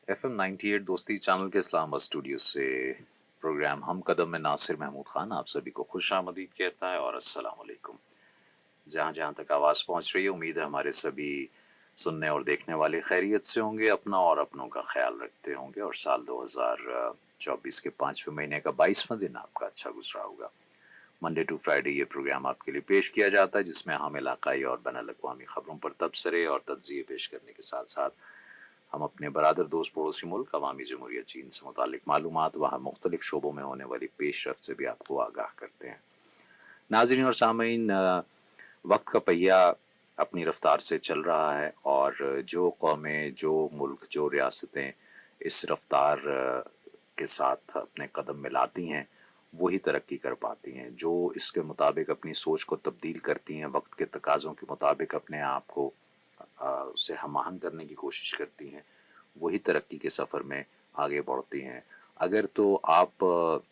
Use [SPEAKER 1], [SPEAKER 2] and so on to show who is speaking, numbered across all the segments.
[SPEAKER 1] FM 98 दोस्ती channel के Islamabad studio से प्रोग्राम हम कदम में नासिर महमूद खान आप सभी को खुश आमदीद कहता है और अस्सलाम वालेकुम। जहाँ जहाँ तक आवाज़ पहुँच रही है, उम्मीद है हमारे सभी सुनने और देखने वाले खैरियत से होंगे, अपना और अपनों का ख्याल रखते होंगे और साल 2024 के 5वें महीने का 22वां दिन आपका अच्छा गुजरा होगा। मंडे टू फ्राइडे ये प्रोग्राम आपके लिए पेश किया जाता है, जिसमें हम इलाकाई और बैनुल अक़वामी ख़बरों पर तबसरे और तज्ज़िये पेश करने के साथ साथ हम अपने बरादर दोस्त पड़ोसी मुल्क अवामी जमहूरियत चीन से मुतालिक मालूमात वहाँ मुख्तलिफ शोबों में होने वाली पेशरफ्त से भी आपको आगाह करते हैं। नाज़रीन और सामीन, वक्त का पहिया अपनी रफ्तार से चल रहा है और जो कौमें, जो मुल्क, जो रियासतें इस रफ्तार के साथ अपने कदम मिलाती हैं, वही तरक्की कर पाती हैं। जो इसके मुताबिक अपनी सोच को तब्दील करती हैं, वक्त के तकाज़ों के मुताबिक अपने आप को उससे हम आहंग करने की कोशिश करती हैं, वही तरक्की के सफ़र में आगे बढ़ती हैं। अगर तो आप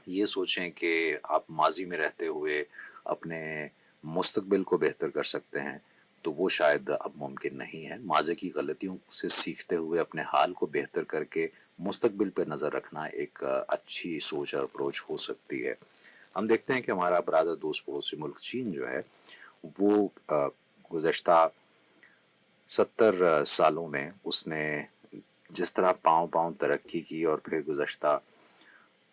[SPEAKER 1] ये सोचें कि आप माजी में रहते हुए अपने मुस्तकबिल को बेहतर कर सकते हैं, तो वो शायद अब मुमकिन नहीं है। माज़ी की गलतियों से सीखते हुए अपने हाल को बेहतर करके मुस्तकबिल पे नज़र रखना एक अच्छी सोच और अप्रोच हो सकती है। हम देखते हैं कि हमारा बरादर दोस्त पड़ोसी मुल्क चीन जो है, वो गुज़श्ता 70 सालों में उसने जिस तरह पाँव-पाँव तरक्की की और फिर गुज़श्ता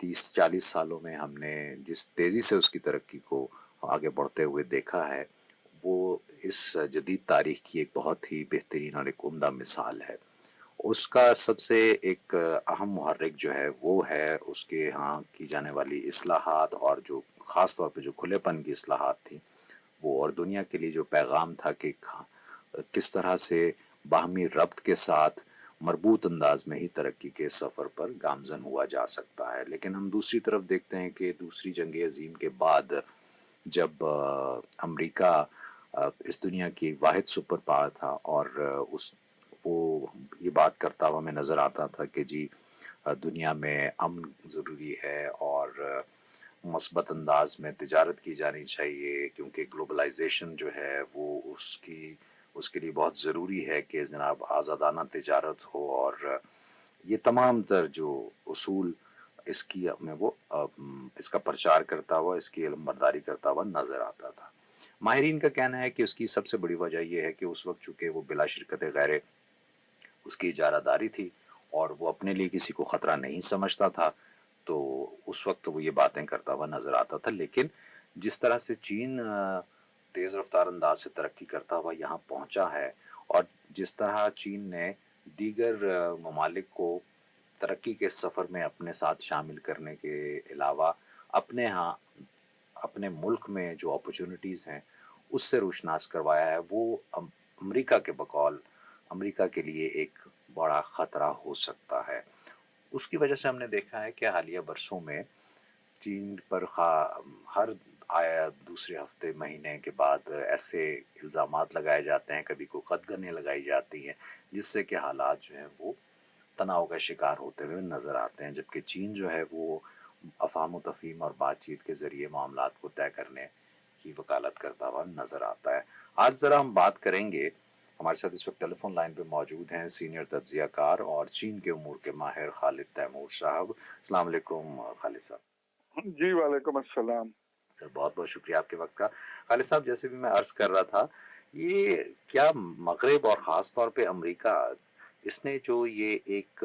[SPEAKER 1] 30-40 सालों में हमने जिस तेज़ी से उसकी तरक्की को आगे बढ़ते हुए देखा है, वो इस जदीद तारीख़ की एक बहुत ही बेहतरीन और एक उम्दा मिसाल है। उसका सबसे एक अहम मुहर्रिक जो है, वो है उसके यहाँ की जाने वाली इस्लाहात और जो ख़ास तौर पे जो खुलेपन की इस्लाहात थी, वो और दुनिया के लिए जो पैगाम था कि किस तरह से बाहमी रब्त के साथ मरबूत अंदाज में ही तरक्की के सफ़र पर गामज़न हुआ जा सकता है। लेकिन हम दूसरी तरफ देखते हैं कि दूसरी जंग अज़ीम के बाद जब अमेरिका इस दुनिया की वाहिद सुपर पावर था और उस वो ये बात करता हुआ हमें नज़र आता था कि जी दुनिया में अमन ज़रूरी है और मस्बत अंदाज में तिजारत की जानी चाहिए, क्योंकि ग्लोबलाइजेशन जो है वो उसके लिए बहुत ज़रूरी है कि जनाब आज़ादाना तिजारत हो और ये तमाम तर जो उसूल इसकी में वो इसका प्रचार करता हुआ, इसकी इल्म-बरदारी करता हुआ नज़र आता था। माहिरीन का कहना है कि उसकी सबसे बड़ी वजह ये है कि उस वक़्त चूँकि वो बिला शिरकत गैर उसकी इजारादारी थी और वो अपने लिए किसी को ख़तरा नहीं समझता था, तो उस वक़्त वो ये बातें करता हुआ नज़र आता था। लेकिन जिस तरह से चीन तेज़ रफ़्तार अंदाज से तरक्की करता हुआ यहाँ पहुँचा है और जिस तरह चीन ने दीगर ममालिक को तरक्की के सफ़र में अपने साथ शामिल करने के अलावा अपने यहाँ अपने मुल्क में जो अपॉर्चुनिटीज़ हैं, उससे रोशनास करवाया है, वो अमरीका के बकौल अमरीका के लिए एक बड़ा ख़तरा हो सकता है। उसकी वजह से हमने देखा है कि हालिया बरसों में चीन पर हर आया दूसरे हफ्ते महीने के बाद ऐसे इल्ज़ामात लगाए जाते हैं, कभी को कदगनें लगाई जाती हैं, जिससे कि हालात जो हैं वो तनाव का शिकार होते हुए नज़र आते हैं। जबकि चीन जो है वो अफ़ाम तफ़हीम और बातचीत के ज़रिए मामलात को तय करने की वकालत करता हुआ नज़र आता है। आज ज़रा हम बात करेंगे, हमारे साथ इस वक्त टेलीफोन लाइन पे मौजूद हैं सीनियर तज्ज़ियाकार और चीन के उमूर के माहिर खालिद तैमूर साहब। अस्सलाम वालेकुम खालिद साहब।
[SPEAKER 2] जी, वालेकुम अस्सलाम।
[SPEAKER 1] सर बहुत बहुत शुक्रिया आपके वक्त का। खालिद साहब, जैसे भी मैं अर्ज़ कर रहा था, ये क्या मगरब और ख़ास तौर पे अमेरिका, इसने जो ये एक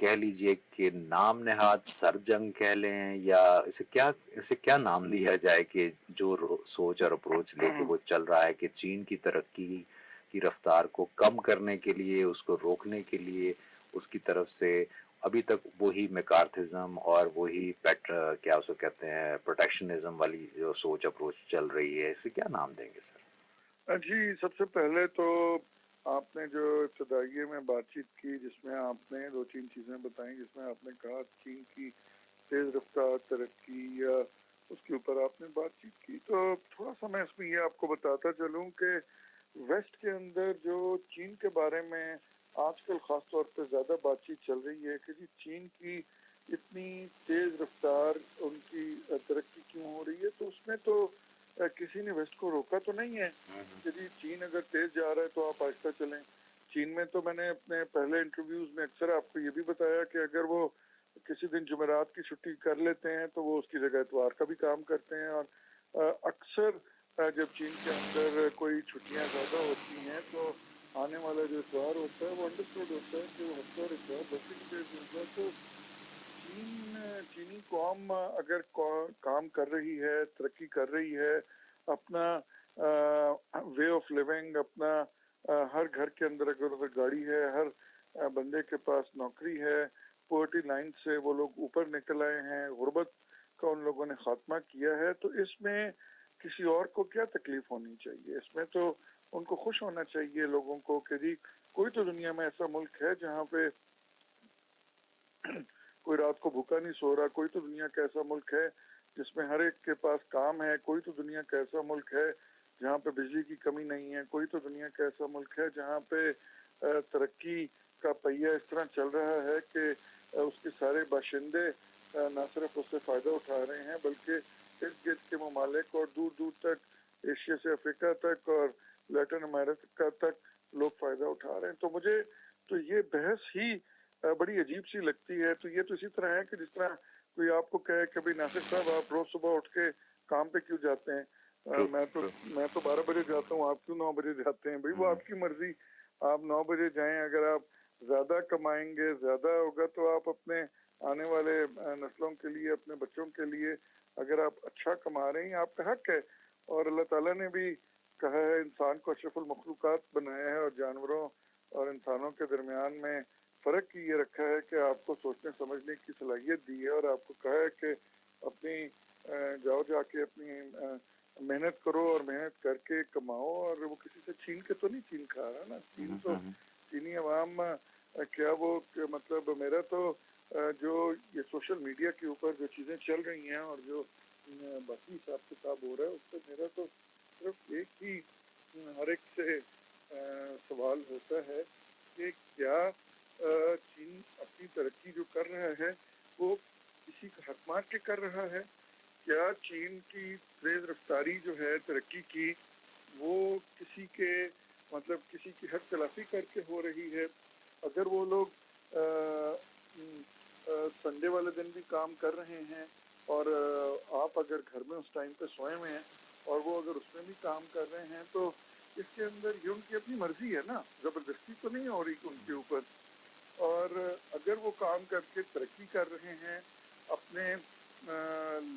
[SPEAKER 1] कह लीजिए कि नाम नहाद सरजंग कह लें या इसे क्या नाम दिया जाए कि जो सोच और अप्रोच लेके वो चल रहा है कि चीन की तरक्की की रफ्तार को कम करने के लिए, उसको रोकने के लिए उसकी तरफ से अभी तक वही मैकार्थिज्म और वही क्या उसको कहते हैं प्रोटेक्शनिज्म वाली जो सोच अप्रोच चल रही है, इसे क्या नाम देंगे सर?
[SPEAKER 2] जी, सबसे पहले तो आपने जो इब्तदाइये में बातचीत की, जिसमें आपने 2-3 चीज़ें बताई, जिसमें आपने कहा चीन की तेज़ रफ़्तार तरक्की या उसके ऊपर आपने बातचीत की, तो थोड़ा-सा मैं इसमें ये आपको बताता चलूँ कि वेस्ट के अंदर जो चीन के बारे में आजकल ख़ास तौर पे ज़्यादा बातचीत चल रही है कि जी चीन की इतनी तेज़ रफ़्तार उनकी तरक्की क्यों हो रही है, तो उसमें तो किसी ने वेस्ट को रोका तो नहीं है कि जी चीन अगर तेज़ जा रहा है तो आप आहिस्ता चलें। चीन में तो मैंने अपने पहले इंटरव्यूज में अक्सर आपको ये भी बताया कि अगर वो किसी दिन जुमेरात की छुट्टी कर लेते हैं तो वो उसकी जगह इतवार का भी काम करते हैं। और अक्सर जब चीन के अंदर कोई छुट्टियां ज़्यादा होती हैं तो आने वाला जो इतवार होता है वो अंडरस्टूड होता है कि वो हफ्ते और इतवार वर्किंग डेज होता है। तो चीनी कौम अगर काम कर रही है, तरक्की कर रही है, अपना वे ऑफ लिविंग, अपना हर घर के अंदर अगर उधर गाड़ी है, हर बंदे के पास नौकरी है, पॉवर्टी लाइन से वो लोग ऊपर निकल आए हैं, गुर्बत का उन लोगों ने खात्मा किया है, तो इसमें किसी और को क्या तकलीफ होनी चाहिए? इसमें तो उनको खुश होना चाहिए लोगों को कि जी कोई तो दुनिया में ऐसा मुल्क है जहाँ पे कोई रात को भूखा नहीं सो रहा, कोई तो दुनिया का ऐसा मुल्क है जिसमें हर एक के पास काम है, कोई तो दुनिया का ऐसा मुल्क है जहाँ पे बिजली की कमी नहीं है, कोई तो दुनिया का ऐसा मुल्क है जहाँ पे तरक्की का पहिया इस तरह चल रहा है कि उसके सारे बाशिंदे न सिर्फ उससे फ़ायदा उठा रहे हैं बल्कि इर्द गिर्द के ममालिक और दूर दूर तक एशिया से अफ्रीका तक और लैटिन अमेरिका तक लोग फ़ायदा उठा रहे हैं। तो मुझे तो ये बहस ही बड़ी अजीब सी लगती है। तो ये तो इसी तरह है कि जिस तरह कोई आपको कहे कि भाई नासिर साहब आप रोज सुबह उठ के काम पे क्यों जाते हैं?
[SPEAKER 1] ट्रू,
[SPEAKER 2] मैं तो
[SPEAKER 1] ट्रू।
[SPEAKER 2] 12 बजे जाता हूँ, आप क्यों 9 बजे जाते हैं? भाई वो
[SPEAKER 1] हम्म,
[SPEAKER 2] आपकी मर्जी, आप 9 बजे जाएं। अगर आप ज्यादा कमाएंगे, ज्यादा होगा तो आप अपने आने वाले नस्लों के लिए, अपने बच्चों के लिए अगर आप अच्छा कमा रहे हैं आपका हक है। और अल्लाह ताला ने भी कहा है इंसान को अशरफुल मखलूकात बनाया है और जानवरों और इंसानों के दरमियान में फ़र्क ये रखा है कि आपको सोचने समझने की सलाहियत दी है और आपको कहा है कि अपनी जाओ जाके अपनी मेहनत करो और मेहनत करके कमाओ। और वो किसी से छीन के तो नहीं छीन खा रहा ना। चीन तो
[SPEAKER 1] हम्म।
[SPEAKER 2] चीनी अवाम क्या वो मतलब मेरा तो जो ये सोशल मीडिया के ऊपर जो चीज़ें चल रही हैं और जो बाकी हिसाब किताब हो रहा है उस पर मेरा तो सिर्फ एक ही हर एक से सवाल होता है कि क्या चीन अपनी तरक्की जो कर रहा है वो किसी का हक मार के कर रहा है? क्या चीन की तेज रफ्तारी जो है तरक्की की वो किसी के मतलब किसी की हक तलाफी करके हो रही है? अगर वो लोग संडे वाले दिन भी काम कर रहे हैं और आप अगर घर में उस टाइम पे सोए हुए हैं और वो अगर उसमें भी काम कर रहे हैं तो इसके अंदर ये उनकी अपनी मर्जी है ना, जबरदस्ती तो नहीं हो रही उनके ऊपर। और अगर वो काम करके तरक्की कर रहे हैं, अपने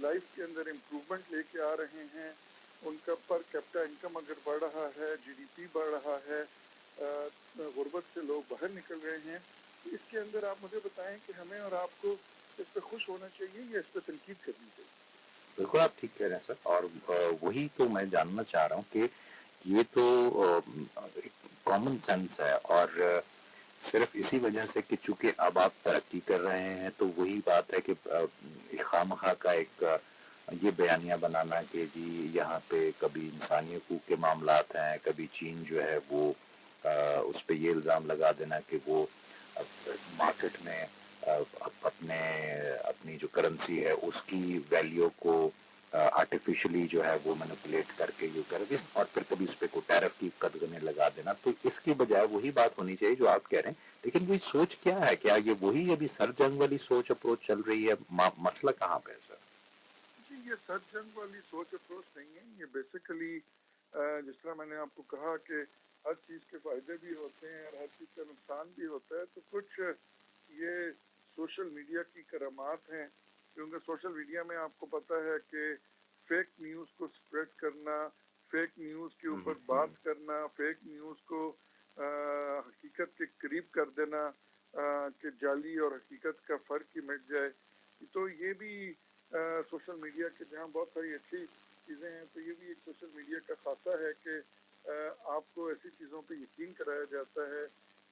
[SPEAKER 2] लाइफ के अंदर इम्प्रूवमेंट लेके आ रहे हैं, उनका पर कैपिटा इनकम अगर बढ़ रहा है, जीडीपी बढ़ रहा है, गुर्बत से लोग बाहर निकल रहे हैं, तो इसके अंदर आप मुझे बताएं कि हमें और आपको इस पर खुश होना चाहिए या इस पर तनकीद करनी चाहिए?
[SPEAKER 1] बिल्कुल आप ठीक कह रहे हैं सर, और वही तो मैं जानना चाह रहा हूँ कि ये तो एक कॉमन सेंस है, और सिर्फ इसी वजह से कि चूंकि अब आप तरक्की कर रहे हैं तो वही बात है कि खामखा का एक ये बयानिया बनाना कि जी यहाँ पे कभी इंसानी हकूक के मामलात हैं, कभी चीन जो है वो उस पर ये इल्ज़ाम लगा देना कि वो मार्केट में अपने अपनी जो करेंसी है उसकी वैल्यू को आर्टिफिशियली जो है वो मैनिपुलेट करके ये करके और फिर कभी उस पर कोई टैरिफ की कदगने लगा देना। तो इसके बजाय वही बात होनी चाहिए जो आप कह रहे हैं। लेकिन वही सोच क्या है, क्या ये वही अभी सर जंग वाली सोच अप्रोच चल रही है? मसला कहाँ पे है सर?
[SPEAKER 2] जी, ये सर जंग वाली सोच अप्रोच नहीं है। ये बेसिकली जिस तरह मैंने आपको कहा कि हर चीज़ के फ़ायदे भी होते हैं और हर चीज़ का नुकसान भी होता है। तो कुछ ये सोशल मीडिया की करामात हैं, क्योंकि सोशल मीडिया में आपको पता है कि फेक न्यूज़ को स्प्रेड करना, फेक न्यूज़ के ऊपर बात करना, फेक न्यूज़ को हकीकत के करीब कर देना कि जाली और हकीकत का फ़र्क ही मिट जाए। तो ये भी सोशल मीडिया के जहाँ बहुत सारी अच्छी चीज़ें हैं तो ये भी एक सोशल मीडिया का खासा है कि आपको ऐसी चीज़ों पे यकीन कराया जाता है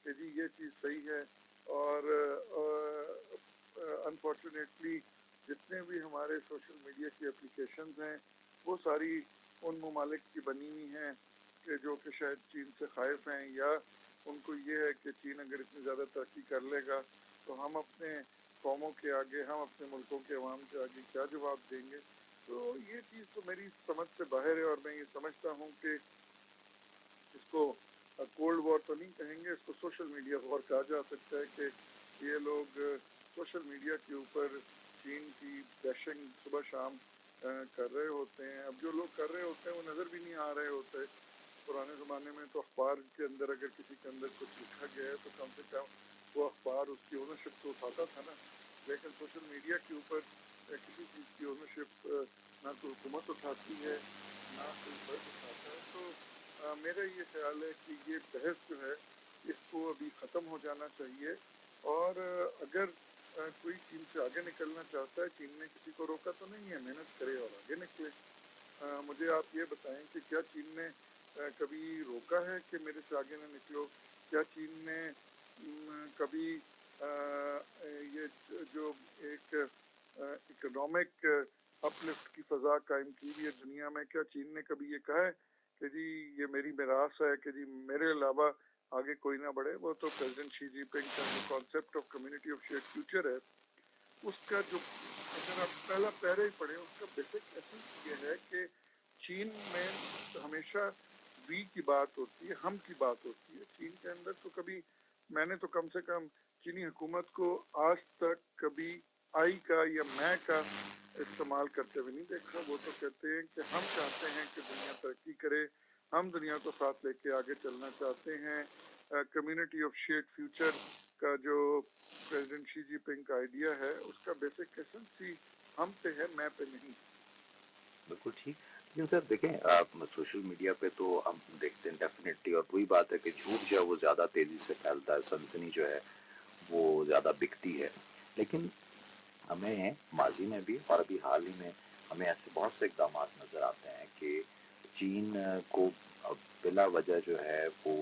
[SPEAKER 2] कि जी ये चीज़ सही है। और अनफॉर्चुनेटली जितने भी हमारे सोशल मीडिया की एप्लीकेशंस हैं वो सारी उन ममालिक की बनी हुई हैं कि जो कि शायद चीन से खाइफ हैं, या उनको ये है कि चीन अगर इतनी ज़्यादा तरक्की कर लेगा तो हम अपने कौमों के आगे, हम अपने मुल्कों के अवाम के आगे क्या जवाब देंगे। तो ये चीज़ तो मेरी समझ से बाहर है और मैं ये समझता हूँ कि इसको कोल्ड वॉर तो नहीं कहेंगे, इसको सोशल मीडिया वॉर कहा जा सकता है कि ये लोग सोशल मीडिया के ऊपर चीन की बैशिंग सुबह शाम कर रहे होते हैं। अब जो लोग कर रहे होते हैं वो नज़र भी नहीं आ रहे होते। पुराने ज़माने में तो अखबार के अंदर अगर किसी के अंदर कुछ लिखा गया है तो कम से कम वो अखबार उसकी ओनरशिप तो उठाता था ना, लेकिन सोशल मीडिया के ऊपर किसी चीज़ की ओनरशिप ना तो हुकूमत उठाती है ना कोई फर्द उठाता है। तो मेरा ये ख्याल है कि ये बहस जो है इसको अभी ख़त्म हो जाना चाहिए। और अगर कोई चीन से आगे निकलना चाहता है, चीन ने किसी को रोका तो नहीं है, मेहनत करे और आगे निकले। मुझे आप ये बताएं कि क्या चीन ने कभी रोका है कि मेरे से आगे न निकलो? क्या चीन ने कभी ये जो एक इकोनॉमिक अपलिफ्ट की फ़ज़ा कायम की हुई है दुनिया में, क्या चीन ने कभी ये कहा है कि जी ये मेरी मिरास है कि जी मेरे अलावा आगे कोई ना बढ़े? वो तो प्रेसिडेंट शी जिनपिंग का जो concept of community of shared future है, उसका जो अगर आप पहला पैरा ही पढ़े, उसका बेसिक एसेंस ये है कि चीन में हमेशा वी की बात होती है, हम की बात होती है। चीन के अंदर तो कभी मैंने तो कम से कम चीनी हुकूमत को आज तक कभी आई का या मैं का इस्तेमाल करते हुए नहीं देखा। वो तो कहते हैं कि हम चाहते हैं कि दुनिया तरक्की करे, हम दुनिया को साथ लेके आगे चलना चाहते हैं। कम्युनिटी ऑफ शेयर्ड फ्यूचर का जो प्रेसिडेंट शी जिनपिंग का आइडिया है, उसका बेसिक एसेंस ही हम पे है, मैं पे नहीं।
[SPEAKER 1] बिल्कुल ठीक। लेकिन सर देखें, आप सोशल मीडिया पे तो हम देखते हैं डेफिनेटली, और वही बात है कि झूठ जो है वो ज़्यादा तेज़ी से फैलता है, सनसनी जो है वो ज़्यादा बिकती है। लेकिन हमें माजी में भी और अभी हाल ही में हमें ऐसे बहुत से इकदाम नज़र आते हैं कि चीन को बिला वजह जो है वो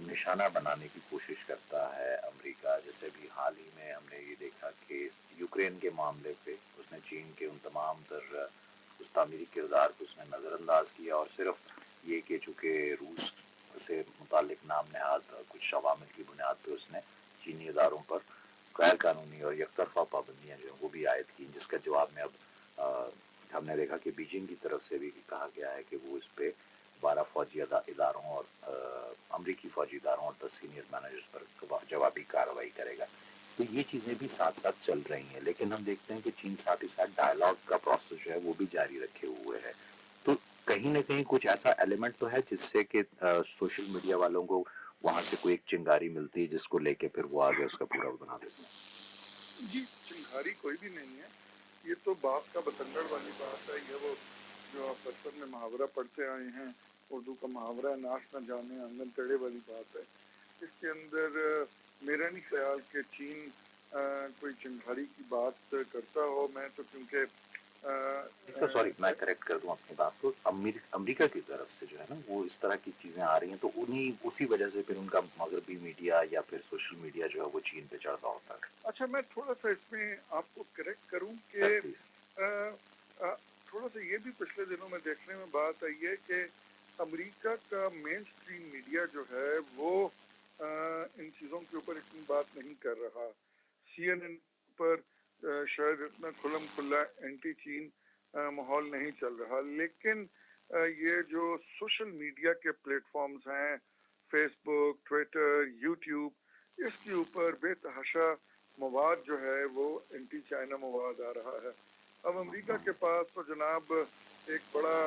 [SPEAKER 1] निशाना बनाने की कोशिश करता है अमेरिका। जैसे भी हाल ही में हमने ये देखा कि यूक्रेन के मामले पे उसने चीन के उन तमाम तर उस तामीरी किरदार को उसने नज़रअंदाज किया, और सिर्फ ये कि चूँकि रूस से मुतालिक नाम नहाद कुछ अवामिल की बुनियाद पर उसने चीनी इदारों पर गैर कानूनी और एकतरफा पाबंदियाँ जो हैं वो भी आयद की, जिसका जवाब में अब हमने देखा कि बीजिंग की तरफ से भी कहा गया है कि वो इस पे 12 फौजी इदारों और अमरीकी फौजी इदारों और 10 सीनियर मैनेजर्स पर जवाबी कार्रवाई करेगा। तो ये चीज़ें भी साथ साथ चल रही हैं, लेकिन हम देखते हैं कि चीन साथ ही साथ डायलॉग का प्रोसेस जो है वो भी जारी रखे हुए है। तो कहीं ना कहीं कुछ ऐसा एलिमेंट तो है जिससे कि सोशल मीडिया वालों को वहां से कोई एक चिंगारी मिलती है जिसको लेके फिर वो आगे उसका पूरा बना देते हैं।
[SPEAKER 2] जी, चिंगारी कोई भी नहीं है, ये तो बाप का बतंगड़ वाली बात है। ये वो जो आप बचपन में मुहावरा पढ़ते आए हैं, उर्दू का मुहावरा है, नाश न जाने आंगन टेढ़े वाली बात है। इसके अंदर मेरा नहीं ख्याल कि चीन कोई चिंगारी की बात करता हो। मैं तो क्योंकि
[SPEAKER 1] सर सॉरी, मैं करेक्ट कर दूं अपनी बात को, अमेरिका की तरफ से जो है ना वो इस तरह की चीजें आ रही हैं, तो उन्हीं उसी वजह से फिर उनका मगरबी मीडिया या फिर सोशल मीडिया जो है वो चीन पे चढ़ता होता है।
[SPEAKER 2] अच्छा, मैं थोड़ा सा इसमें आपको करेक्ट करूं कि
[SPEAKER 1] सर प्लीज।
[SPEAKER 2] थोड़ा सा ये भी पिछले दिनों में देखने में बात आई है कि अमेरिका का मेन स्ट्रीम मीडिया जो है वो इन चीज़ों के ऊपर इतनी बात नहीं कर रहा। CNN पर शायद इतना खुलम खुला एंटी चीन माहौल नहीं चल रहा, लेकिन ये जो सोशल मीडिया के प्लेटफॉर्म्स हैं, फेसबुक, ट्विटर, यूट्यूब, इसके ऊपर बेतहाशा मवाद जो है वो एंटी चाइना मवाद आ रहा है। अब अमेरिका के पास तो जनाब एक बड़ा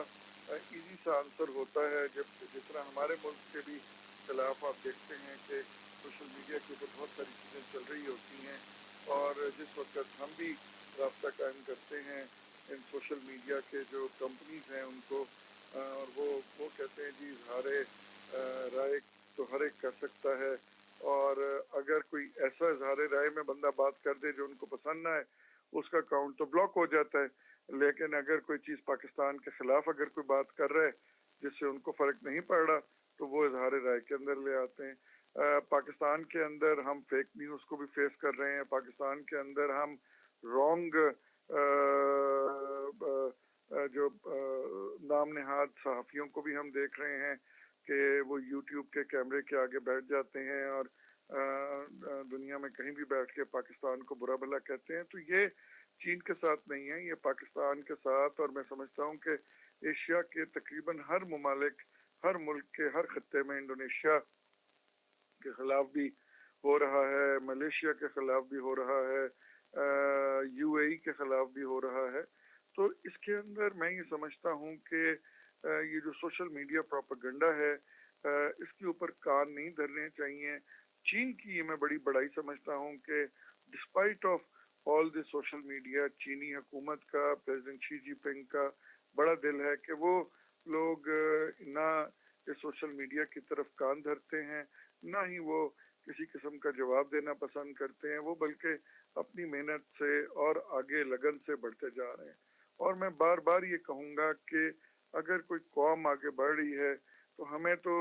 [SPEAKER 2] इजी सा आंसर होता है। जब जिस तरह हमारे मुल्क के भी खिलाफ आप देखते हैं कि सोशल मीडिया के ऊपर बहुत सारी चीज़ें चल रही होती हैं, और जिस वक्त हम भी रास्ता कायम करते हैं इन सोशल मीडिया के जो कंपनीज हैं उनको, और वो कहते हैं जी इजहार राय तो हर एक कर सकता है, और अगर कोई ऐसा इजहार राय में बंदा बात कर दे जो उनको पसंद ना है, उसका अकाउंट तो ब्लॉक हो जाता है। लेकिन अगर कोई चीज़ पाकिस्तान के खिलाफ अगर कोई बात कर रहा है जिससे उनको फ़र्क नहीं पड़ रहा, तो वो इजहार राय के अंदर ले आते हैं। पाकिस्तान के अंदर हम फेक न्यूज़ को भी फेस कर रहे हैं। पाकिस्तान के अंदर हम रॉन्ग जो नाम नहाद सहाफ़ियों को भी हम देख रहे हैं कि वो यूट्यूब के कैमरे के आगे बैठ जाते हैं और दुनिया में कहीं भी बैठ के पाकिस्तान को बुरा भला कहते हैं। तो ये चीन के साथ नहीं है, ये पाकिस्तान के साथ, और मैं समझता हूँ कि एशिया के तकरीबन हर ममालिक हर मुल्क के हर खत्ते में इंडोनेशिया के खिलाफ भी हो रहा है, मलेशिया के खिलाफ भी हो रहा है, यूएई के खिलाफ भी हो रहा है। तो इसके अंदर मैं ये समझता हूँ कि ये जो सोशल मीडिया प्रोपेगेंडा है इसके ऊपर कान नहीं धरने चाहिए। चीन की ये मैं बड़ी बड़ाई समझता हूँ कि despite of all this social media, चीनी हुकूमत का, प्रेसिडेंट शी जिनपिंग का बड़ा दिल है कि वो लोग ना इस सोशल मीडिया की तरफ कान धरते हैं, ना ही वो किसी किस्म का जवाब देना पसंद करते हैं, वो बल्कि अपनी मेहनत से और आगे लगन से बढ़ते जा रहे हैं। और मैं बार बार ये कहूँगा कि अगर कोई कौम आगे बढ़ रही है तो हमें तो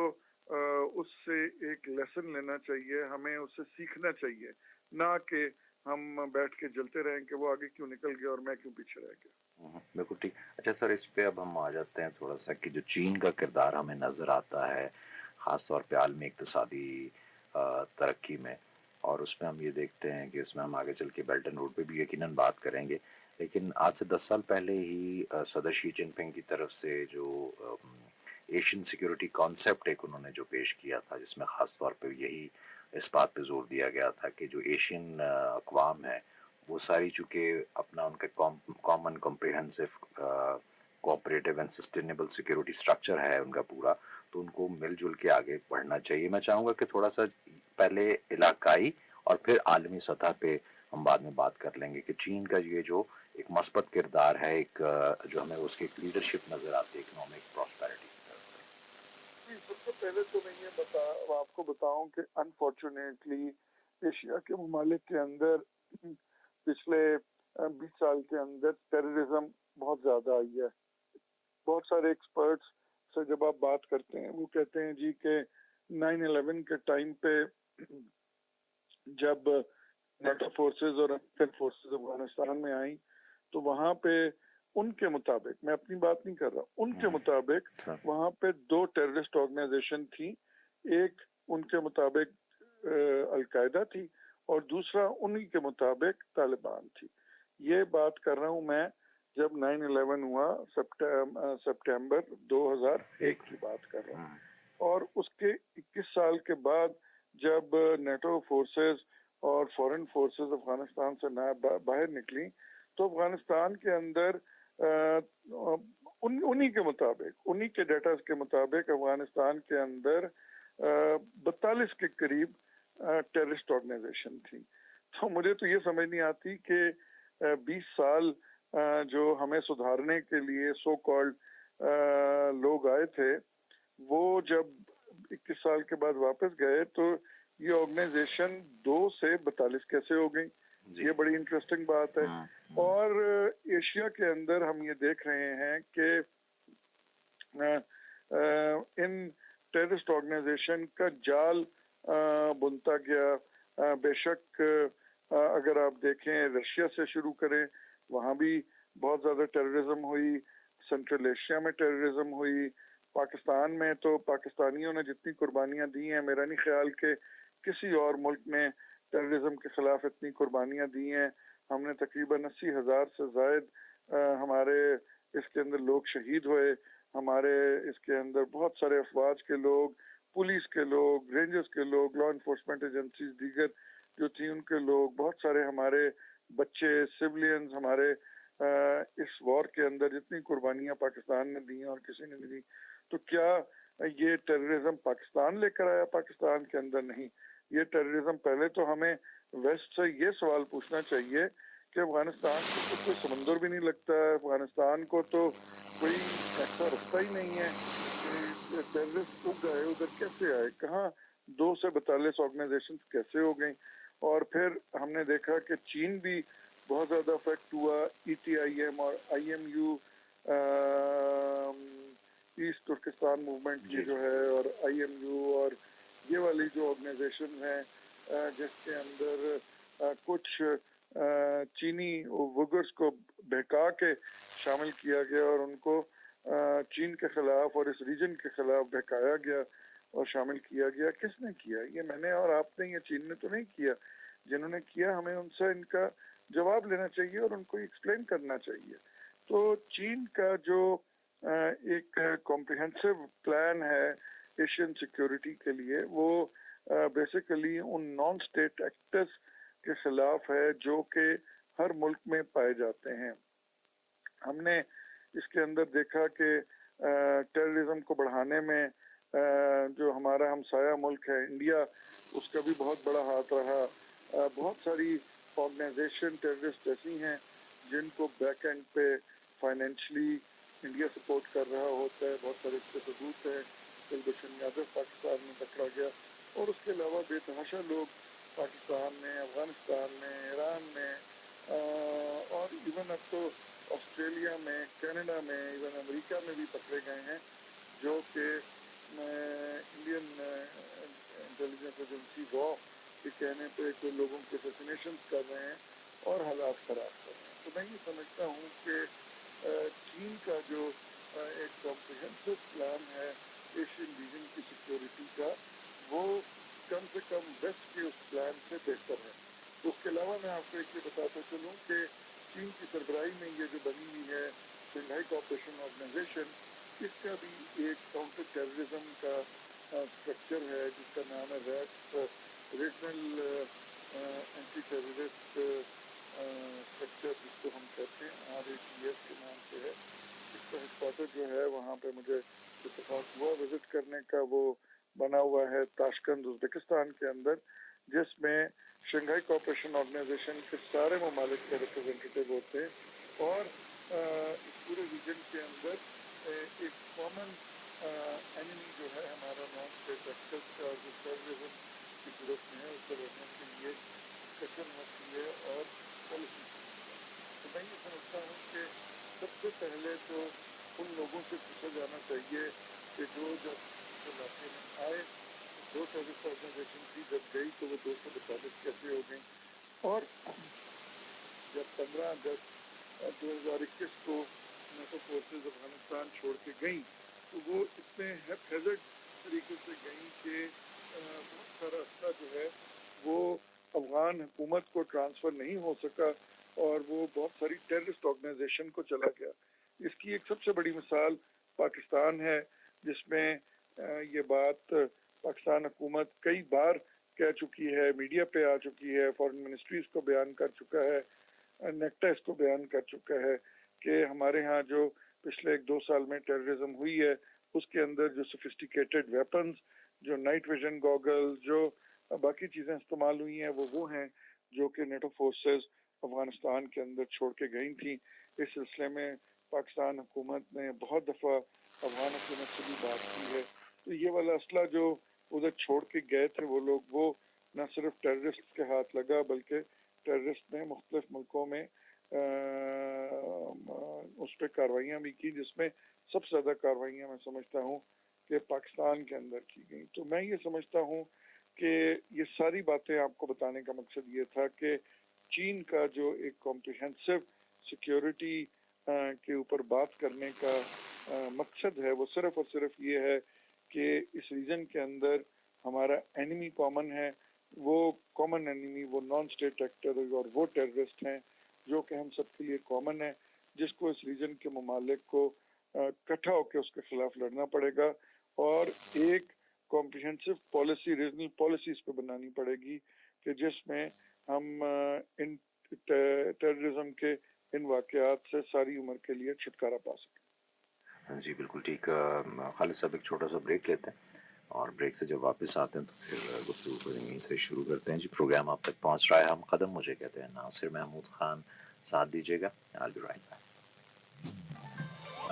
[SPEAKER 2] उससे एक लेसन लेना चाहिए, हमें उससे सीखना चाहिए, ना कि हम बैठ के जलते रहें कि वो आगे क्यों निकल गया और मैं क्यों पीछे रह गया।
[SPEAKER 1] बिल्कुल ठीक। अच्छा सर, इस पे अब हम आ जाते हैं थोड़ा सा कि जो चीन का किरदार हमें नज़र आता है ख़ास तौर पे आलमी इक़्तिसादी तरक्की में, और उसमें हम ये देखते हैं कि उसमें हम आगे चल के बेल्ट एंड रोड पे भी यकीनन बात करेंगे। लेकिन आज से 10 साल पहले ही सदर शी जिनपिंग की तरफ से जो एशियन सिक्योरिटी कॉन्सेप्ट एक उन्होंने जो पेश किया था, जिसमें ख़ास तौर पे यही इस बात पे जोर दिया गया था कि जो एशियन अक़वाम है वो सारी चूँकि अपना उनका common comprehensive cooperative and sustainable security structure है उनका पूरा, तो उनको मिलजुल के आगे बढ़ना चाहिए। मैं चाहूँगा कि थोड़ा सा पहले इलाकाई और फिर आलमी सतह पे हम बाद में बात कर लेंगे कि चीन का ये जो एक मस्बत किरदार है, एक जो हमें उसकी एक लीडरशिप नज़र आती है इकोनॉमिक प्रॉस्पेरिटी की तरफ से।
[SPEAKER 2] सबसे पहले तो मैं ये आपको बताऊं कि अनफॉर्चुनेटली एशिया के ममालिक के अंदर पिछले 20 साल के अंदर टेररिज्म बहुत ज्यादा आई है। बहुत सारे एक्सपर्ट्स से जब आप बात करते हैं वो कहते हैं जी कि 9/11 के टाइम पे जब नेटो फोर्सेस और अमेरिकन फोर्सेस अफगानिस्तान में आई तो वहां पे उनके मुताबिक, मैं अपनी बात नहीं कर रहा, उनके मुताबिक वहां पे 2 टेररिस्ट ऑर्गेनाइजेशन थी। एक उनके मुताबिक अलकायदा थी और दूसरा उन्हीं के मुताबिक तालिबान थी। ये बात कर रहा हूं मैं जब 9/11 हुआ, सितंबर 2001 की बात कर रहा हूँ। और उसके 21 साल के बाद जब नेटो फोर्सेस और फॉरेन फोर्सेस अफगानिस्तान से बाहर निकली तो अफगानिस्तान के अंदर उन्हीं के मुताबिक, उन्हीं के डेटा के मुताबिक अफगानिस्तान के अंदर 42 के करीब टेररिस्ट ऑर्गेनाइजेशन थी। तो मुझे तो ये समझ नहीं आती कि 20 साल जो हमें सुधारने के लिए सो कॉल्ड लोग आए थे, वो जब 21 साल के बाद वापस गए तो ये ऑर्गेनाइजेशन 2 से 42 कैसे हो गई, ये बड़ी इंटरेस्टिंग बात है। और एशिया के अंदर हम ये देख रहे हैं कि इन टेररिस्ट ऑर्गेनाइजेशन का जाल बुनता गया। बेशक अगर आप देखें रशिया से शुरू करें, वहाँ भी बहुत ज़्यादा टेररिज्म हुई, सेंट्रल एशिया में टेररिज्म हुई, पाकिस्तान में तो पाकिस्तानियों ने जितनी कुर्बानियाँ दी हैं, मेरा नहीं ख्याल कि किसी और मुल्क में टेररिज्म के खिलाफ इतनी कुर्बानियाँ दी हैं। हमने तकरीबन 80,000 से ज़ायद हमारे इसके अंदर लोग शहीद हुए। हमारे इसके अंदर बहुत सारे अफवाज के लोग, पुलिस के लोग, रेंजर्स के लोग, लॉ इन्फोर्समेंट एजेंसीज दीगर जो थी उनके लोग, बहुत सारे हमारे बच्चे, सिविलियंस हमारे इस वॉर के अंदर जितनी कुर्बानियाँ पाकिस्तान ने दी और किसी ने नहीं दी। तो क्या ये टेररिज्म पाकिस्तान लेकर आया? पाकिस्तान के अंदर नहीं। ये टेररिज्म पहले तो हमें वेस्ट से ये सवाल पूछना चाहिए कि अफगानिस्तान को तो कोई समुंदर भी नहीं लगता है, अफगानिस्तान को तो कोई ऐसा रास्ता ही नहीं है कि टेररिस्ट उग गए, उधर कैसे आए, कहाँ 2 से 42 ऑर्गेनाइजेशन कैसे हो गई। और फिर हमने देखा कि चीन भी बहुत ज़्यादा अफेक्ट हुआ, ETIM और IMU ईस्ट तुर्किस्तान मूवमेंट की जो है, और IMU और ये वाली जो ऑर्गेनाइजेशन है जिसके अंदर कुछ चीनी वुगर्स को बहका के शामिल किया गया और उनको चीन के खिलाफ और इस रीजन के खिलाफ बहकाया गया और शामिल किया गया। किसने किया? ये मैंने और आपने, ये चीन ने तो नहीं किया। जिन्होंने किया हमें उनसे इनका जवाब लेना चाहिए और उनको एक्सप्लेन करना चाहिए। तो चीन का जो एक कॉम्प्रिहेंसिव प्लान है एशियन सिक्योरिटी के लिए, वो बेसिकली उन नॉन स्टेट एक्टर्स के खिलाफ है जो कि हर मुल्क में पाए जाते हैं। हमने इसके अंदर देखा कि टेररिज्म को बढ़ाने में जो हमारा हमसाया मुल्क है इंडिया, उसका भी बहुत बड़ा हाथ रहा। बहुत सारी ऑर्गेनाइजेशन टेररिस्ट ऐसी हैं जिनको बैक एंड पे फाइनेंशियली इंडिया सपोर्ट कर रहा होता है। बहुत सारे इसके सबूत हैं। कुलभूषण यादव पाकिस्तान में पकड़ा गया, और उसके अलावा बेतहाशा लोग पाकिस्तान में, अफगानिस्तान में, ईरान में और इवन अब तो ऑस्ट्रेलिया में, कनाडा में, इवन अमेरिका में भी पकड़े गए हैं, जो कि इंडियन इंटेलिजेंस एजेंसी रॉ के कहने पे कोई लोगों के असैसिनेशन कर रहे हैं और हालात ख़राब कर रहे हैं। तो मैं ये समझता हूँ कि चीन का जो एक कॉम्प्रिहेंसिव प्लान है एशियन रीजन की सिक्योरिटी का, वो कम से कम वेस्ट के उस प्लान से बेहतर है। तो उसके अलावा मैं आपको एक ये बताता चलूँ कि चीन की सरबराही में ये जो बनी हुई है शंघाई कोऑपरेशन ऑर्गेनाइजेशन, इसका भी एक काउंटर टेररिज्म का स्ट्रक्चर है जिसका नाम है रीजनल एंटी टेररिस्ट स्ट्रक्चर, जिसको हम कहते हैं RATS के नाम से है। इसका हेडक्वार्टर जो है वहाँ पे मुझे इत्तेफाक हुआ विजिट करने का, वो बना हुआ है ताशकंद उज़्बेकिस्तान के अंदर, जिसमें शंघाई कोऑपरेशन ऑर्गेनाइजेशन के सारे ममालिक के रिप्रेजेंटेटिव होते हैं। और इस पूरे रीजन के अंदर एक कॉमन एनिमी जो है हमारा नॉन स्टेट एक्टर्स का जो टेररिज्म की सूरत में है, उससे लड़ने के लिए डिस्कशन होती है और पॉलिसी। तो मैं ये समझता हूँ कि सबसे पहले तो उन लोगों से पूछा जाना चाहिए कि जो जब इलाके में आए, दो टेररिस्ट ऑर्गेनाइजेशन थी, जब गई तो वो 242 कैसे हो गई, और जब 15 अगस्त 2021 को नेटो फोर्सेज अफगानिस्तान छोड़ के गई, तो वो इतने हैज़र्ड तरीके से गई कि बहुत सारा रास्ता जो है वो अफगान हुकूमत को ट्रांसफ़र नहीं हो सका, और वो बहुत सारी टेररिस्ट ऑर्गेनाइजेशन को चला गया। इसकी एक सबसे बड़ी मिसाल पाकिस्तान है, जिसमें ये बात पाकिस्तान हुकूमत कई बार कह चुकी है, मीडिया पे आ चुकी है, फॉरेन मिनिस्ट्रीज को बयान कर चुका है, नेक्टा इसको बयान कर चुका है कि हमारे यहाँ जो पिछले 1-2 साल में टेररिज्म हुई है, उसके अंदर जो सोफिस्टिकेटेड वेपन्स, जो नाइट विजन गॉगल्स, जो बाकी चीज़ें इस्तेमाल हुई हैं, वो हैं जो कि नेटो फोर्सेस अफगानिस्तान के अंदर छोड़ के गई थी। इस सिलसिले में पाकिस्तान हुकूमत ने बहुत दफ़ा अफगान हुकूमत से भी बात की है। तो ये वाला असला जो उधर छोड़ के गए थे वो लोग, वो न सिर्फ टेररिस्ट के हाथ लगा, बल्कि टेररिस्ट ने मुख्तलिफ मुल्कों में उस पर कार्रवाइयाँ भी की, जिसमें सबसे ज़्यादा कार्रवाइयाँ मैं समझता हूँ कि पाकिस्तान के अंदर की गई। तो मैं ये समझता हूँ कि ये सारी बातें आपको बताने का मकसद ये था कि चीन का जो एक कॉम्प्रिहेंसिव सिक्योरिटी के ऊपर बात करने का मकसद है, वो सिर्फ और सिर्फ ये है कि इस रीजन के अंदर हमारा एनिमी कॉमन है। वो कॉमन एनिमी, वो नॉन स्टेट एक्टर और वो टेररिस्ट हैं जो कि हम सबके लिए कॉमन है, जिसको इस रीजन के ममालिक को इकट्ठा होकर उसके खिलाफ लड़ना पड़ेगा, और एक कॉम्प्रिहेंसिव पॉलिसी, रीजनल पॉलिसीज पे बनानी पड़ेगी कि जिसमें हम इन टेररिज्म के इन वाक़यात से सारी उम्र के लिए छुटकारा पा सकें।
[SPEAKER 1] जी बिल्कुल ठीक। खालिद साहब एक छोटा सा ब्रेक लेते हैं, और ब्रेक से जब वापस आते हैं तो फिर गुफ्तगू को यहीं से शुरू करते हैं। जी प्रोग्राम आप तक पहुंच रहा है हम कदम, मुझे कहते हैं नासिर महमूद खान, साथ दीजिएगा। I'll be right back.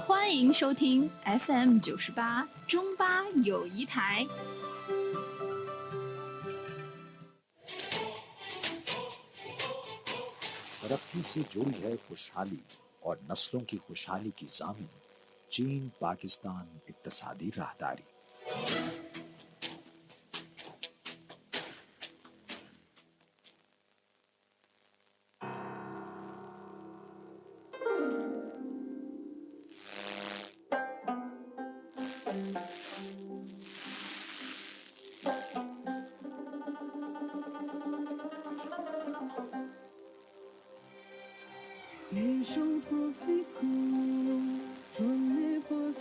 [SPEAKER 3] 欢迎收听 FM98中巴友谊台。
[SPEAKER 4] तरक्की से जुड़ी है खुशहाली और नस्लों की खुशहाली की ज़ामिन चीन Pakistan इक्तिसादी राहदारी।
[SPEAKER 5] 天生不费苦，若你不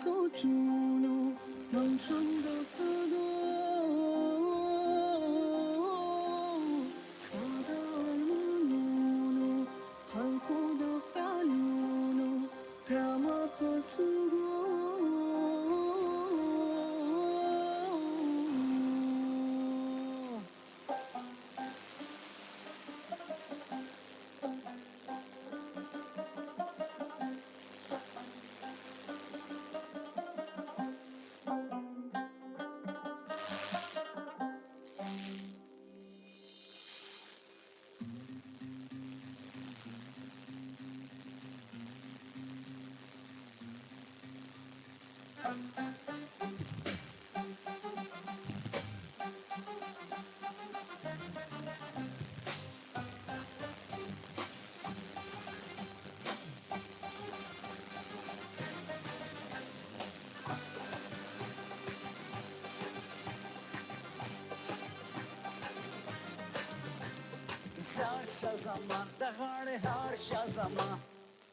[SPEAKER 5] Zar Shazama, dahade har Shazama.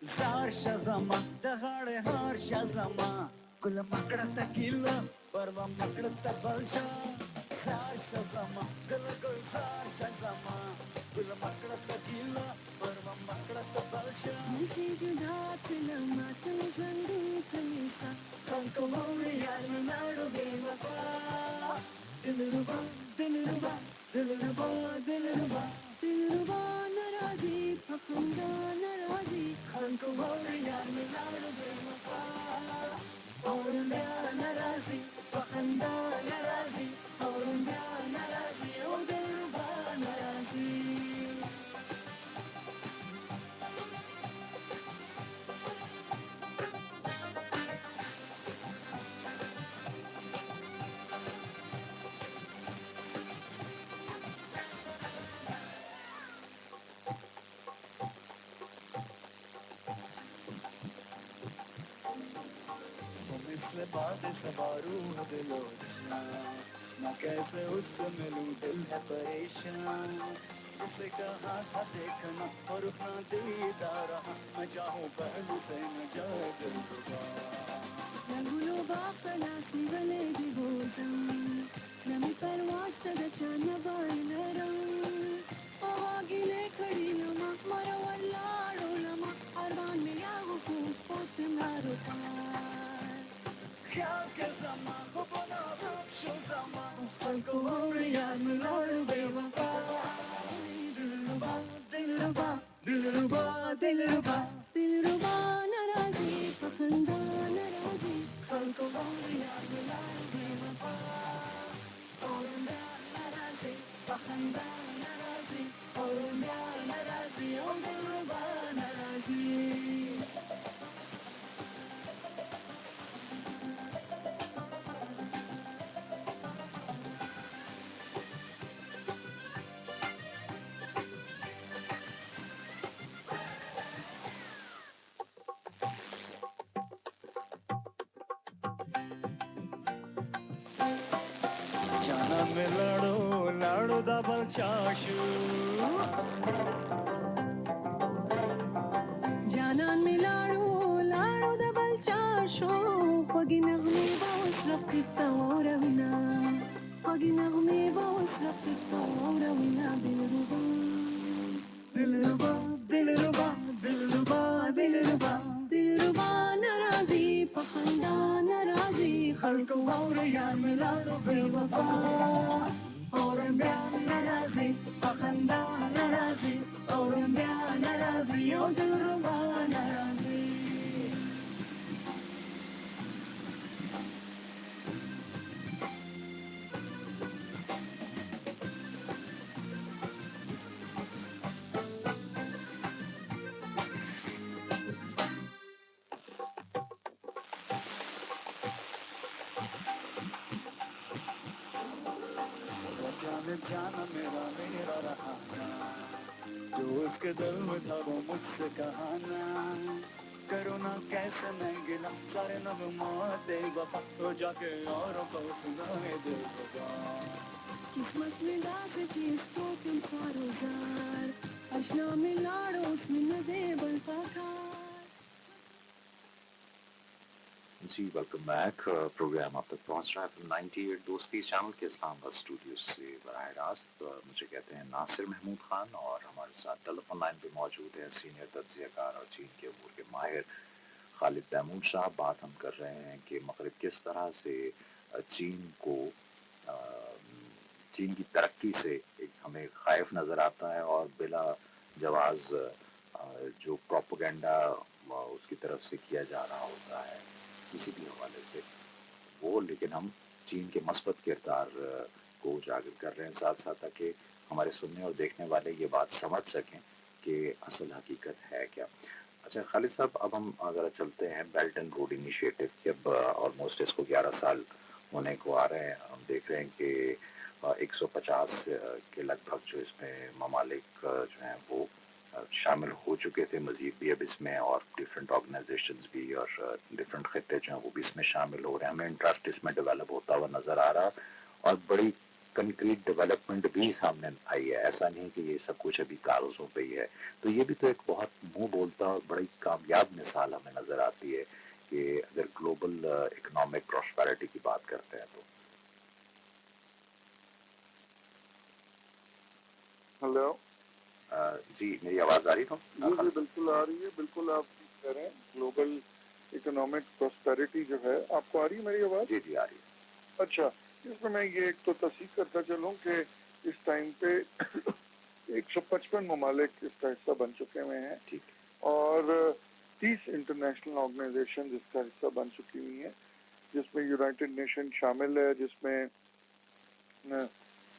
[SPEAKER 5] Zar Shazama, dahade har Shazama. Kula makda takila, parva makda tabalcha. Zar Shazama, kula kul Zar Shazama. Kula makda takila, parva makda tabalcha. Nisi juda kula matu zangu kalisa. Kanko mauri yali nadu bewafa. Dilruba, dilruba, dilruba, dilruba. Dilruba narazi, pakhanda narazi. Khanko mauriya miladu bewafa. Aurumya narazi, pakhanda narazi. Aurumya narazi, o dilruba narazi. مثل باد سواروں دلو نہ کیسے اس سے ملوں دل ہے پریشان اسے کہا تھا دیکھنا اور رکنا دیدار رہا میں چاہوں پہلو سے نہ جائے دل ربا نگلو باقلاسی بلیدی بوزم نمی پرواشتا دچانا بائنرم آواگیلے کھڑی لما مرا واللاڑو لما اربان میں آگو پوس پوت مارو پار خیال کے زمان کو بنا شو زمان خلق موری یاد ملار بے وفا دلربا دلربا دلربا دلربا دلربا نرازی پخندہ نرازی خلق موری یاد ملار بے وفا اورندہ نرازی پخندہ نرازی اورندہ نرازی او دلربا نرازی جانا میں لڑو لاڑو دبل چاشو جانان میں لاڑو دبل چاشو خوگی نغمے باس رفتی تاورونا خوگی نغمے باس رفتی تاورونا دلربا دلربا دلربا دلربا دلربا دلربا نرازی پخندہ نرازی خلق اور یار ملالو بے وفا اور بیان نرازی پخندہ نرازی اور بیان نرازی او دلربا نرازی جانا میرا میرا رہانا جو اس کے دل میں تھا وہ مجھ سے کہانا کرو نا کیسے میں گلا سارے نغمات وفا تو جا کے اوروں کو سنائے دل ربا قسمت میں لاز چیز تو تم خواروزار اشنا میں لاڑو اس میں ندے بل پاکار
[SPEAKER 1] जी वेलकम बैक। प्रोग्राम आप तक पहुंच रहा है FM 98 दोस्ती चैनल के इस्लामाबाद स्टूडियो से बराह रास्त। मुझे कहते हैं नासिर महमूद खान और हमारे साथ टेलीफोन लाइन पे मौजूद हैं सीनियर तज्ज़ियाकार और चीन के अमूर के माहिर खालिद तैमूर साहब। बात हम कर रहे हैं कि मगरिब किस तरह से चीन को अ, चीन की तरक्की से एक हमें खौफ नज़र आता है और बिला जवाज़ जो प्रोपोगंडा उसकी तरफ से किया जा रहा होता है किसी भी हवाले से वो, लेकिन हम चीन के मस्बत किरदार को उजागर कर रहे हैं साथ साथ, ताकि हमारे सुनने और देखने वाले ये बात समझ सकें कि असल हकीकत है क्या। अच्छा खालिद साहब, अब हम ज़रा चलते हैं बेल्ट एंड रोड इनिशिएटिव की। अब ऑलमोस्ट इसको 11 साल होने को आ रहे हैं। हम देख रहे हैं कि 150 के लगभग जो इसमें ममालिक जो हैं वो शामिल हो चुके थे, मज़ीद भी अब इसमें और डिफरेंट ऑर्गेनाइजेशंस भी और डिफरेंट खत्ते जो हैं वो भी इसमें शामिल हो रहे हैं। हमें इंटरेस्ट इसमें डेवलप होता हुआ नज़र आ रहा और बड़ी कंक्रीट डेवलपमेंट भी सामने आई है। ऐसा नहीं कि ये सब कुछ अभी कागज़ों पे ही है। तो ये भी तो एक बहुत मुंह बोलता और बड़ी कामयाब मिसाल हमें नज़र आती है कि अगर ग्लोबल इकोनॉमिक प्रॉस्पेरिटी की बात करते हैं तो।
[SPEAKER 2] हेलो।
[SPEAKER 1] जी मेरी आवाज़ आ रही है?
[SPEAKER 2] जी जी बिल्कुल आ रही है, बिल्कुल आप ठीक कह रहे हैं। ग्लोबल इकोनॉमिक प्रॉस्पेरिटी जो है, आपको आ रही है मेरी आवाज़?
[SPEAKER 1] जी जी आ रही है।
[SPEAKER 2] अच्छा, इसमें मैं ये एक तो तस्दीक करता चलूँ कि इस टाइम पे 155 ममालिक इसका हिस्सा बन चुके हुए हैं
[SPEAKER 1] ठीक
[SPEAKER 2] और 30 इंटरनेशनल ऑर्गेनाइजेशन इसका हिस्सा बन चुकी हुई हैं, जिसमें यूनाइटेड नेशन शामिल है, जिसमें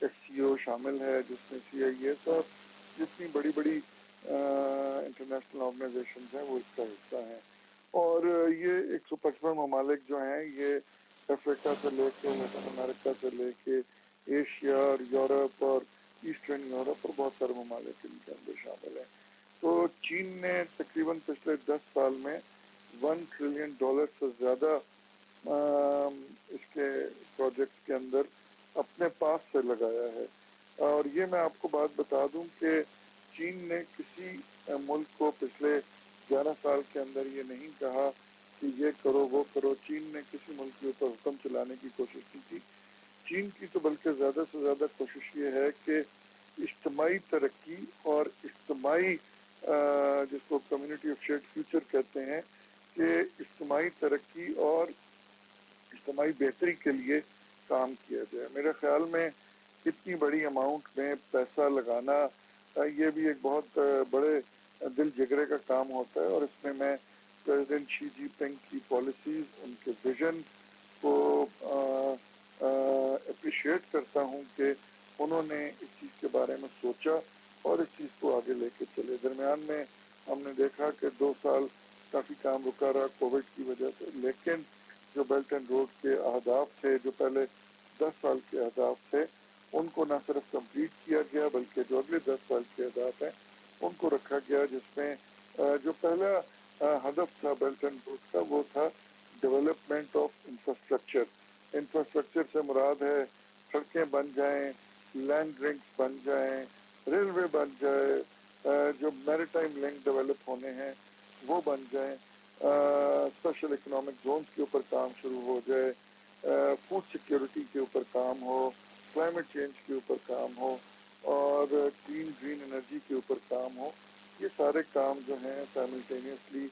[SPEAKER 2] SCO शामिल है, जिसमें CIS और जितनी बड़ी बड़ी इंटरनेशनल ऑर्गेनाइजेशन हैं वो इसका हिस्सा हैं। और ये 155 ममालिक जो हैं ये अफ्रीका से लेके लैटिन अमेरिका से लेके एशिया और यूरोप और ईस्टर्न यूरोप और बहुत सारे ममालिक इनके अंदर शामिल हैं। तो चीन ने तकरीबन पिछले 10 साल में $1 ट्रिलियन से ज़्यादा इसके प्रोजेक्ट के अंदर अपने पास से लगाया है। और ये मैं आपको बात बता दूं कि चीन ने किसी मुल्क को पिछले 11 साल के अंदर ये नहीं कहा कि ये करो वो करो। चीन ने किसी मुल्क के ऊपर हुक्म चलाने की कोशिश की थी। चीन की तो बल्कि ज़्यादा से ज़्यादा कोशिश ये है कि इज्तिमाई तरक्की और इज्तिमाई जिसको कम्युनिटी ऑफ शेयर्ड फ्यूचर कहते हैं कि इज्तिमाई तरक्की और इज्तिमाई बेहतरी के लिए काम किया जाए। मेरे ख्याल में इतनी बड़ी अमाउंट में पैसा लगाना ये भी एक बहुत बड़े दिल जिगरे का काम होता है और इसमें मैं प्रेसिडेंट शी जिनपिंग की पॉलिसीज़, उनके विजन को अप्रिशिएट करता हूँ कि उन्होंने इस चीज़ के बारे में सोचा और इस चीज़ को आगे लेके चले। दरमियान में हमने देखा कि 2 साल काफ़ी काम रुका रहा कोविड की वजह से, लेकिन जो बेल्ट एंड रोड के अहदाफ थे, जो पहले 10 साल के अहदाफ थे, उनको न सिर्फ कंप्लीट किया गया बल्कि जो अगले 10 साल के अहदाफ हैं उनको रखा गया, जिसमें जो पहला हदफ था बेल्ट एंड रोड का वो था डेवलपमेंट ऑफ इंफ्रास्ट्रक्चर। इंफ्रास्ट्रक्चर से मुराद है सड़कें बन जाएं, लैंड लिंक्स बन जाएं, रेलवे बन जाए, जो मैरीटाइम लिंक डेवलप होने हैं वो बन जाएं, स्पेशल इकोनॉमिक जोन्स के ऊपर काम शुरू हो जाए, फूड सिक्योरिटी के ऊपर काम हो, क्लाइमेट चेंज के ऊपर काम हो और ग्रीन एनर्जी के ऊपर काम हो। ये सारे काम जो हैं साइमल्टेनियसली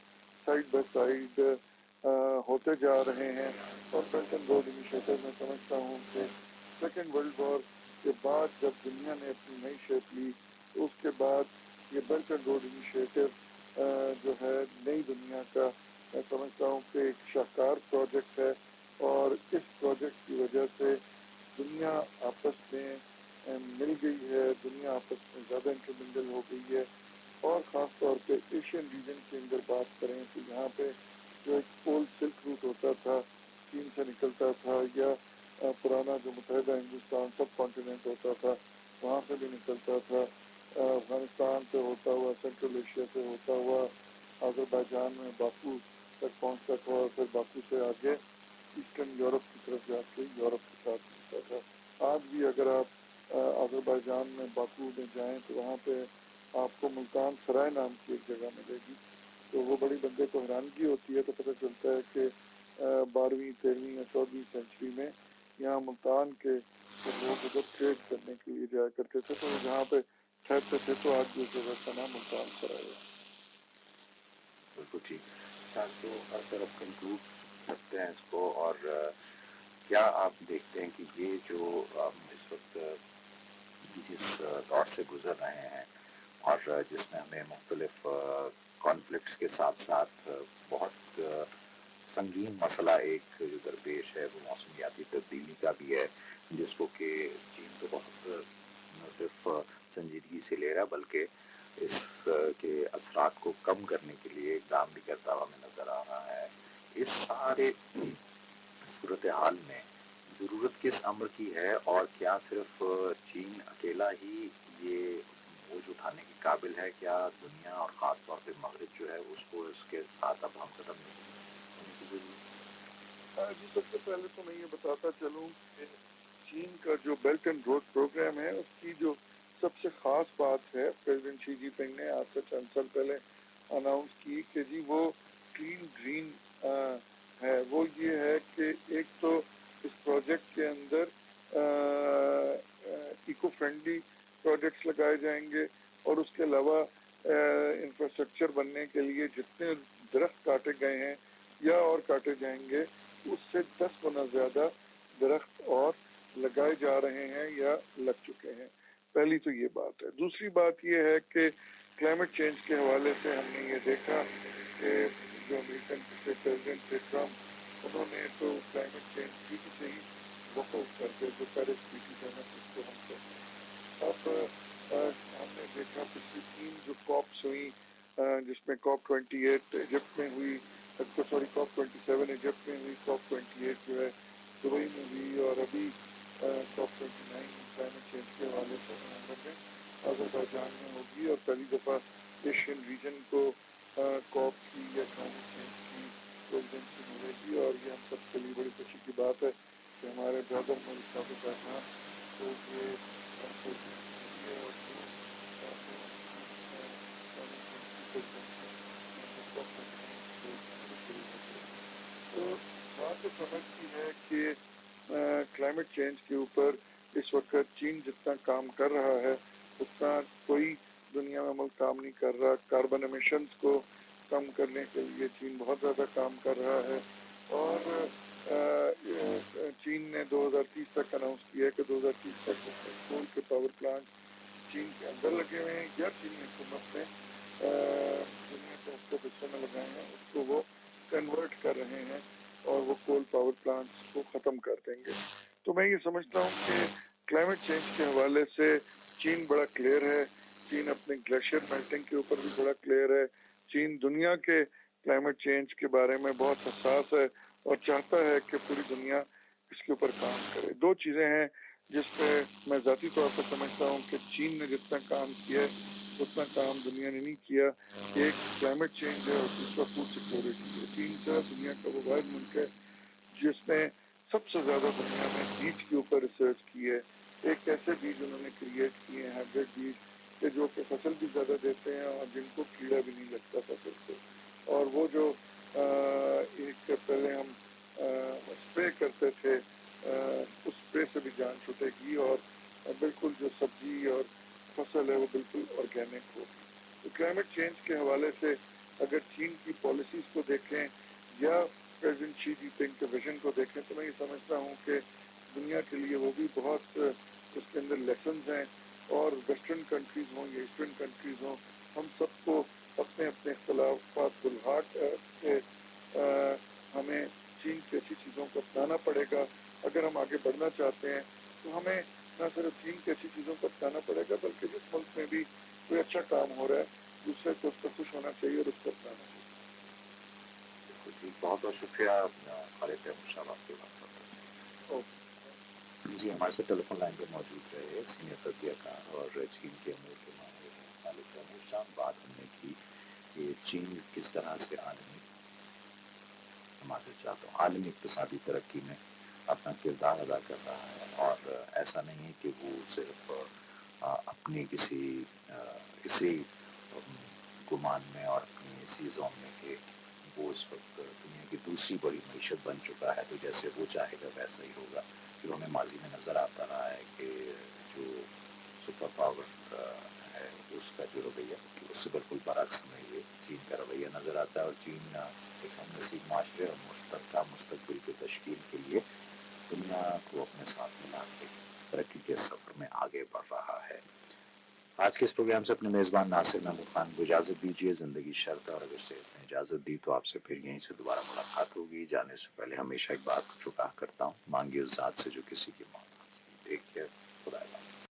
[SPEAKER 2] साइड बाय साइड होते जा रहे हैं। और बेल्ट एंड रोड इनिशिएटिव में समझता हूँ कि सेकेंड वर्ल्ड वॉर के बाद जब दुनिया ने अपनी नई शेप ली तो उसके बाद ये बेल्ट एंड रोड इनिशिएटिव जो है नई दुनिया का मैं समझता हूँ कि एक शाहकार प्रोजेक्ट है और इस प्रोजेक्ट की वजह से दुनिया आपस में मिल गई है, दुनिया आपस में ज़्यादा इंटरमिंगल हो गई है। और ख़ास तौर पे एशियन रीजन के अंदर बात करें तो यहाँ पे जो एक ओल्ड सिल्क रूट होता था, चीन से निकलता था, या पुराना जो मुतहदा हिंदुस्तान सब कॉन्टिनेंट होता था वहाँ से भी निकलता था, अफगानिस्तान से होता हुआ, सेंट्रल एशिया से होता हुआ अज़रबैजान में बाकू तक पहुँचता था और फिर बाकू से आगे ईस्टर्न यूरोप की तरफ जाके यूरोप के साथ मिलता था। आज भी अगर आप अज़रबैजान में बाकू में जाएं तो वहाँ पे आपको मुल्तान सराय नाम की एक जगह मिलेगी। तो वो बड़ी बंदे को हैरानगी होती है, तो पता चलता है कि 12वीं 13वीं या 14वीं सेंचुरी में यहाँ मुल्तान के लोग उधर ट्रेड करने के लिए जाया करते थे, तो जहाँ पे ठहरते थे, तो आज भी उस जगह का नाम मुल्तान सराय है।
[SPEAKER 1] बिल्कुल ठीक। अच्छा, तो सर अब कंक्लूड करते हैं इसको, और क्या आप देखते हैं कि ये जो इस वक्त जिस दौर से गुजर रहे हैं और जिसमें हमें मुख्तलिफ कॉन्फ्लिक्ट्स के साथ साथ बहुत संगीन मसला एक जो दरपेश है वो मौसमियाती तब्दीली का भी है, जिसको कि चीन तो बहुत न सिर्फ संजीदगी से ले रहा बल्कि इस के असरात को कम करने के लिए इकदाम भी करता हुआ हमें नज़र आ रहा है। इस सारे सूरत हाल में ज़रूरत किस अम्र की है, और क्या सिर्फ चीन अकेला ही ये बोझ उठाने के काबिल है? क्या दुनिया और ख़ास तौर पे मगरिब जो है उसको इसके साथ अब हम कदम नहीं होने की ज़रूरत?
[SPEAKER 2] जी, सबसे पहले तो मैं ये बताता चलूँ कि चीन का जो बेल्ट एंड रोड प्रोग्राम है, उसकी जो सबसे ख़ास बात है, प्रेसिडेंट शी जिनपिंग ने आज से चंद साल पहले अनाउंस की कि जी वो क्लीन ग्रीन है। वो ये है कि एक तो इस प्रोजेक्ट के अंदर इको फ्रेंडली प्रोजेक्ट्स लगाए जाएंगे, और उसके अलावा इंफ्रास्ट्रक्चर बनने के लिए जितने दरख्त काटे गए हैं या और काटे जाएंगे, उससे 10 गुना ज़्यादा दरख्त और लगाए जा रहे हैं या लग चुके हैं। पहली तो ये बात है। दूसरी बात ये है कि क्लाइमेट चेंज के हवाले से हमने ये देखा कि जो अमेरिकन के प्रेसिडेंट थे ट्रम्प, उन्होंने तो क्लाइमेट चेंज ट्रीटी से ही वॉकआउट कर दिया, जो पेरिस ट्रीटी है ना, जिसको हम कहते हैं। अब हमने देखा पिछली 3 जो कॉप्स हुई, जिसमें कॉप 28 इजिप्ट में हुई, कॉप 27 इजिप्ट में हुई, कॉप 28 जो है दुबई में हुई, और अभी कॉप 29 क्लाइमेट चेंज के हवाले से नवंबर में अज़रबैजान में होगी, और पहली दफ़ा एशियन रीजन को कॉप की या क्लाइमेट चेंज की प्रेसिडेंसी मिलेगी। और ये हम सबके लिए बड़ी खुशी की बात है कि हमारे ब्रदर मुल्क अज़रबैजान को ये प्रेसिडेंसी है, और जो तो बात तो समझती है कि क्लाइमेट चेंज के ऊपर इस वक्त चीन जितना काम कर रहा है, उतना कोई दुनिया में मुल्क काम नहीं कर रहा। कार्बन एमिशंस को कम करने के लिए चीन बहुत ज़्यादा काम कर रहा है, और चीन ने 2030 तक अनाउंस किया है कि 2030 तक कोल के पावर प्लांट चीन के अंदर लगे हुए हैं या चीनी हुकूमत ने दुनिया के मुख्तलिफ हिस्सों में लगाए हैं, उसको वो कन्वर्ट कर रहे हैं और वो कोल पावर प्लांट्स को ख़त्म कर देंगे। तो मैं ये समझता हूँ कि क्लाइमेट चेंज के हवाले से चीन बड़ा क्लियर है। चीन अपने ग्लेशियर मेल्टिंग के ऊपर भी बड़ा क्लियर है। चीन दुनिया के क्लाइमेट चेंज के बारे में बहुत हसास है और चाहता है कि पूरी दुनिया इसके ऊपर काम करे। 2 चीज़ें हैं जिस पे मैं ज़ाती तौर पर समझता हूँ कि चीन ने जितना काम किया है उतना काम दुनिया ने नहीं किया। एक क्लाइमेट चेंज है और दूसरा फूड सिक्योरिटी है। चीन का दुनिया का वो वाहिद मुल्क है जिसने सबसे ज़्यादा दुनिया में बीज के ऊपर रिसर्च की है। एक ऐसे बीज उन्होंने क्रिएट किए हैं, हाइब्रिड बीज, कि जो कि फसल भी ज़्यादा देते हैं और जिनको कीड़ा भी नहीं लगता फसल से। और वो जो एक पहले हम स्प्रे करते थे, उस स्प्रे से भी जान छूटेगी और बिल्कुल जो सब्जी और फसल है वो बिल्कुल ऑर्गेनिक होगी। तो क्लाइमेट चेंज के हवाले से अगर चीन की पॉलिसीज़ को देखें या प्रेसिडेंट शी जिनपिंग के विजन को देखें, तो मैं ये समझता हूँ कि दुनिया के लिए वो भी बहुत उसके अंदर लेसन्स हैं। और वेस्टर्न कंट्रीज़ हों या ईस्टर्न कंट्रीज़ हों, हम सबको अपने अपने इख्तलाफात बुलहाट के हमें चीन की ऐसी चीज़ों को अपनाना पड़ेगा। अगर हम आगे बढ़ना चाहते हैं तो हमें न सिर्फ चीन की ऐसी चीज़ों को अपनाना पड़ेगा, बल्कि जिस मुल्क में भी कोई अच्छा काम हो रहा है दूसरे को उस पर खुश होना चाहिए और उसको अपनाना चाहिए।
[SPEAKER 1] जी, बहुत बहुत शुक्रिया खालिद अहमद साहब, आपकी बात करने से। जी, हमारे साथ टेलीफोन लाइन पे मौजूद रहे सीनियर तज्ज़ियाकार और चीन के अमूर के माहिर खालिद अहमद साहब। बात हमने की कि चीन किस तरह से आलमी इक़्तिसादी तरक्की में अपना किरदार अदा कर रहा है, और ऐसा नहीं है कि वो सिर्फ अपनी इसी गुमान में और अपनी इसी जोन में कि
[SPEAKER 4] وہ اس وقت دنیا کی دوسری بڑی معیشت بن چکا ہے، تو جیسے وہ چاہے گا ویسا ہی ہوگا. جو ہمیں ماضی میں نظر آتا رہا ہے کہ جو سپر پاور ہے اس کا جو رویہ اس سے بالکل برعکس ہمیں یہ چین کا رویہ نظر آتا ہے. اور چین ایک ہم نسل معاشرے اور مشترکہ مستقبل کی تشکیل کے لیے دنیا کو اپنے ساتھ ملا کے ترقی کے سفر میں آگے بڑھ رہا ہے. آج کے اس پروگرام سے اپنے میزبان ناصر محمود خان کو اجازت دیجیے. زندگی شرط ہے اور اگر صحت نے اجازت دی تو آپ سے پھر یہیں سے دوبارہ ملاقات ہوگی. جانے سے پہلے ہمیشہ ایک بات کو چکا کرتا ہوں، مانگی اس ذات سے جو کسی کی موت ٹیک کیئر.